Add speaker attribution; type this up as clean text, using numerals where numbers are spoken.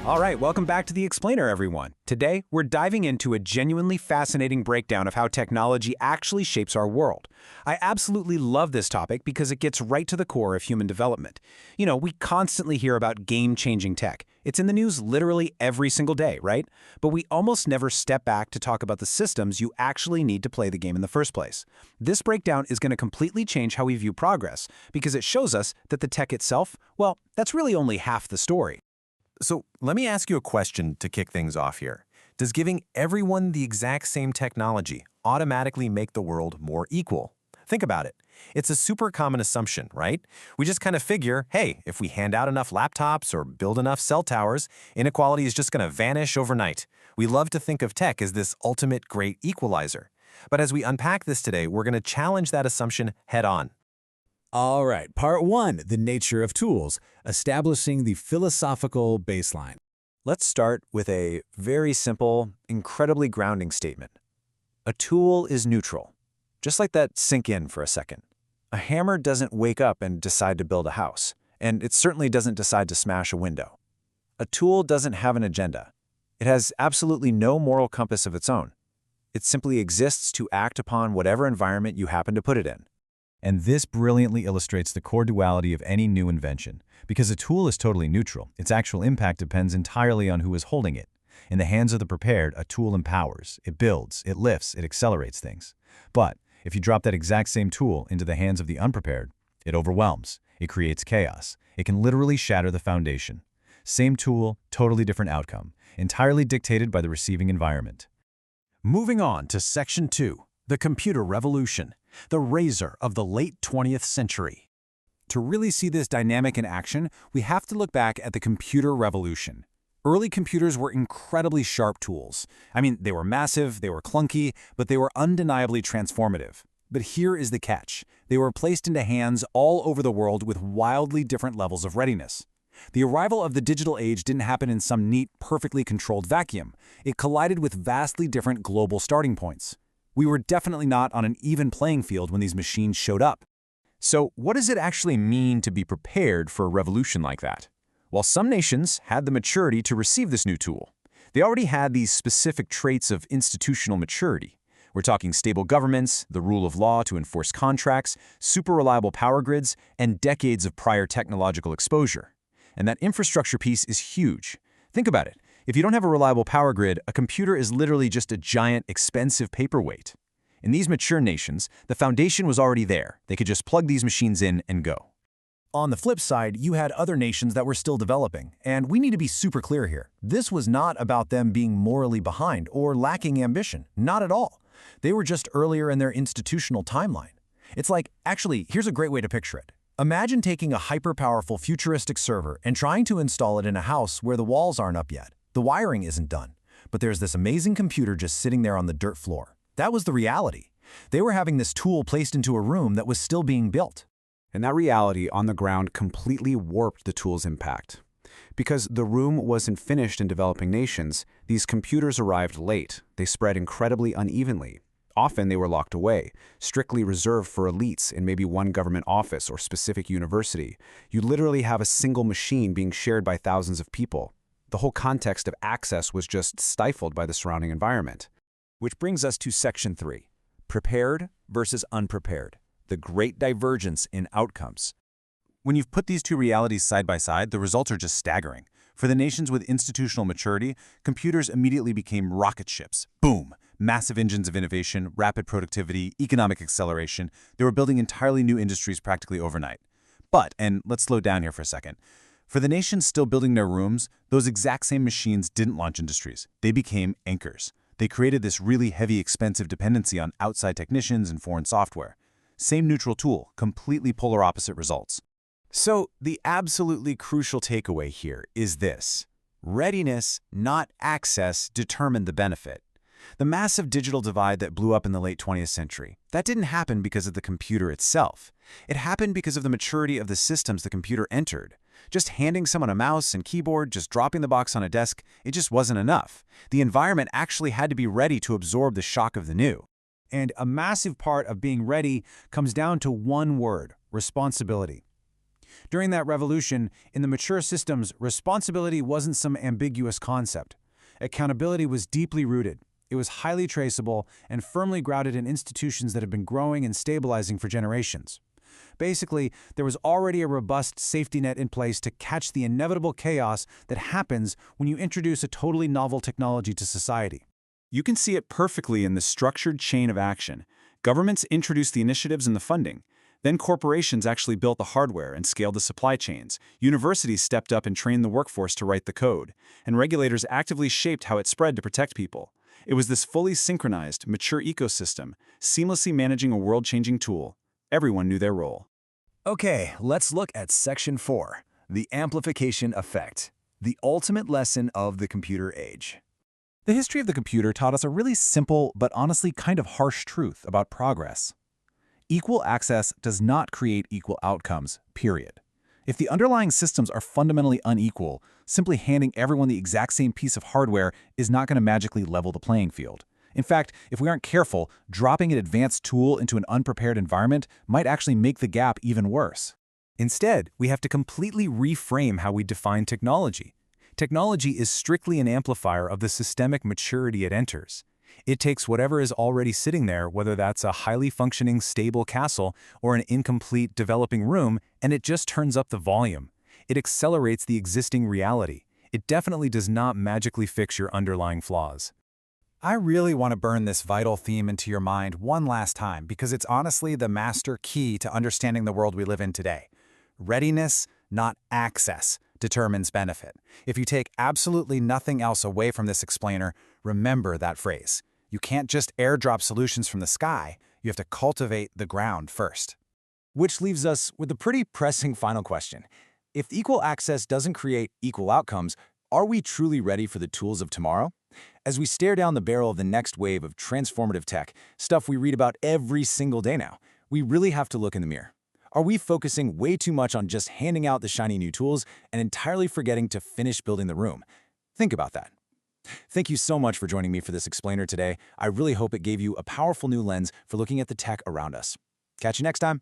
Speaker 1: All right, welcome back to The Explainer, everyone. Today, we're diving into a genuinely fascinating breakdown of how technology actually shapes our world. I absolutely love this topic because it gets right to the core of human development. You know, we constantly hear about game-changing tech. It's in the news literally every single day, right? But we almost never step back to talk about the systems you actually need to play the game in the first place. This breakdown is going to completely change how we view progress because it shows us that the tech itself, well, that's really only half the story.
Speaker 2: So let me ask you a question to kick things off here. Does giving everyone the exact same technology automatically make the world more equal? Think about it. It's a super common assumption, right? We just kind of figure, hey, if we hand out enough laptops or build enough cell towers, inequality is just going to vanish overnight. We love to think of tech as this ultimate great equalizer. But as we unpack this today, we're going to challenge that assumption head on.
Speaker 3: All right, part one, the nature of tools, establishing the philosophical baseline.
Speaker 1: Let's start with a very simple, incredibly grounding statement. A tool is neutral. Just let that sink in for a second. A hammer doesn't wake up and decide to build a house, and it certainly doesn't decide to smash a window. A tool doesn't have an agenda. It has absolutely no moral compass of its own. It simply exists to act upon whatever environment you happen to put it in.
Speaker 4: And this brilliantly illustrates the core duality of any new invention. Because a tool is totally neutral, its actual impact depends entirely on who is holding it. In the hands of the prepared, a tool empowers, it builds, it lifts, it accelerates things. But if you drop that exact same tool into the hands of the unprepared, it overwhelms, it creates chaos. It can literally shatter the foundation. Same tool, totally different outcome, entirely dictated by the receiving environment.
Speaker 5: Moving on to Section 2, the computer revolution. The razor of the late 20th century.
Speaker 1: To really see this dynamic in action, we have to look back at the computer revolution. Early computers were incredibly sharp tools. I mean, they were massive, they were clunky, but they were undeniably transformative. But here is the catch. They were placed into hands all over the world with wildly different levels of readiness. The arrival of the digital age didn't happen in some neat, perfectly controlled vacuum. It collided with vastly different global starting points. We were definitely not on an even playing field when these machines showed up.
Speaker 4: So what does it actually mean to be prepared for a revolution like that? Well, some nations had the maturity to receive this new tool. They already had these specific traits of institutional maturity. We're talking stable governments, the rule of law to enforce contracts, super reliable power grids, and decades of prior technological exposure. And that infrastructure piece is huge. Think about it. If you don't have a reliable power grid, a computer is literally just a giant, expensive paperweight. In these mature nations, the foundation was already there. They could just plug these machines in and go.
Speaker 5: On the flip side, you had other nations that were still developing, and we need to be super clear here. This was not about them being morally behind or lacking ambition, not at all. They were just earlier in their institutional timeline. It's like, actually, here's a great way to picture it. Imagine taking a hyper-powerful futuristic server and trying to install it in a house where the walls aren't up yet. The wiring isn't done, but there's this amazing computer just sitting there on the dirt floor. That was the reality. They were having this tool placed into a room that was still being built.
Speaker 1: And that reality on the ground completely warped the tool's impact. Because the room wasn't finished in developing nations, these computers arrived late. They spread incredibly unevenly. Often they were locked away, strictly reserved for elites in maybe one government office or specific university. You literally have a single machine being shared by thousands of people. The whole context of access was just stifled by the surrounding environment. Which brings us to Section 3, prepared versus unprepared, the great divergence in outcomes.
Speaker 4: When you've put these two realities side by side, the results are just staggering. For the nations with institutional maturity, computers immediately became rocket ships. Boom! Massive engines of innovation, rapid productivity, economic acceleration. They were building entirely new industries practically overnight. But, and let's slow down here for a second, for the nations still building their rooms, those exact same machines didn't launch industries. They became anchors. They created this really heavy, expensive dependency on outside technicians and foreign software. Same neutral tool, completely polar opposite results.
Speaker 1: So the absolutely crucial takeaway here is this. Readiness, not access, determined the benefit. The massive digital divide that blew up in the late 20th century, that didn't happen because of the computer itself. It happened because of the maturity of the systems the computer entered. Just handing someone a mouse and keyboard, just dropping the box on a desk, it just wasn't enough. The environment actually had to be ready to absorb the shock of the new. And a massive part of being ready comes down to one word: responsibility. During that revolution, in the mature systems, responsibility wasn't some ambiguous concept. Accountability was deeply rooted. It was highly traceable and firmly grounded in institutions that had been growing and stabilizing for generations. Basically, there was already a robust safety net in place to catch the inevitable chaos that happens when you introduce a totally novel technology to society.
Speaker 4: You can see it perfectly in the structured chain of action. Governments introduced the initiatives and the funding. Then corporations actually built the hardware and scaled the supply chains. Universities stepped up and trained the workforce to write the code. And regulators actively shaped how it spread to protect people. It was this fully synchronized, mature ecosystem, seamlessly managing a world-changing tool. Everyone knew their role.
Speaker 5: Okay, let's look at Section 4, the amplification effect, the ultimate lesson of the computer age.
Speaker 4: The history of the computer taught us a really simple but honestly kind of harsh truth about progress. Equal access does not create equal outcomes, period. If the underlying systems are fundamentally unequal, simply handing everyone the exact same piece of hardware is not going to magically level the playing field. In fact, if we aren't careful, dropping an advanced tool into an unprepared environment might actually make the gap even worse. Instead, we have to completely reframe how we define technology. Technology is strictly an amplifier of the systemic maturity it enters. It takes whatever is already sitting there, whether that's a highly functioning, stable castle or an incomplete, developing room, and it just turns up the volume. It accelerates the existing reality. It definitely does not magically fix your underlying flaws.
Speaker 1: I really want to burn this vital theme into your mind one last time because it's honestly the master key to understanding the world we live in today. Readiness, not access, determines benefit. If you take absolutely nothing else away from this explainer, remember that phrase. You can't just airdrop solutions from the sky. You have to cultivate the ground first.
Speaker 4: Which leaves us with a pretty pressing final question. If equal access doesn't create equal outcomes, are we truly ready for the tools of tomorrow? As we stare down the barrel of the next wave of transformative tech, stuff we read about every single day now, we really have to look in the mirror. Are we focusing way too much on just handing out the shiny new tools and entirely forgetting to finish building the room? Think about that. Thank you so much for joining me for this explainer today. I really hope it gave you a powerful new lens for looking at the tech around us. Catch you next time.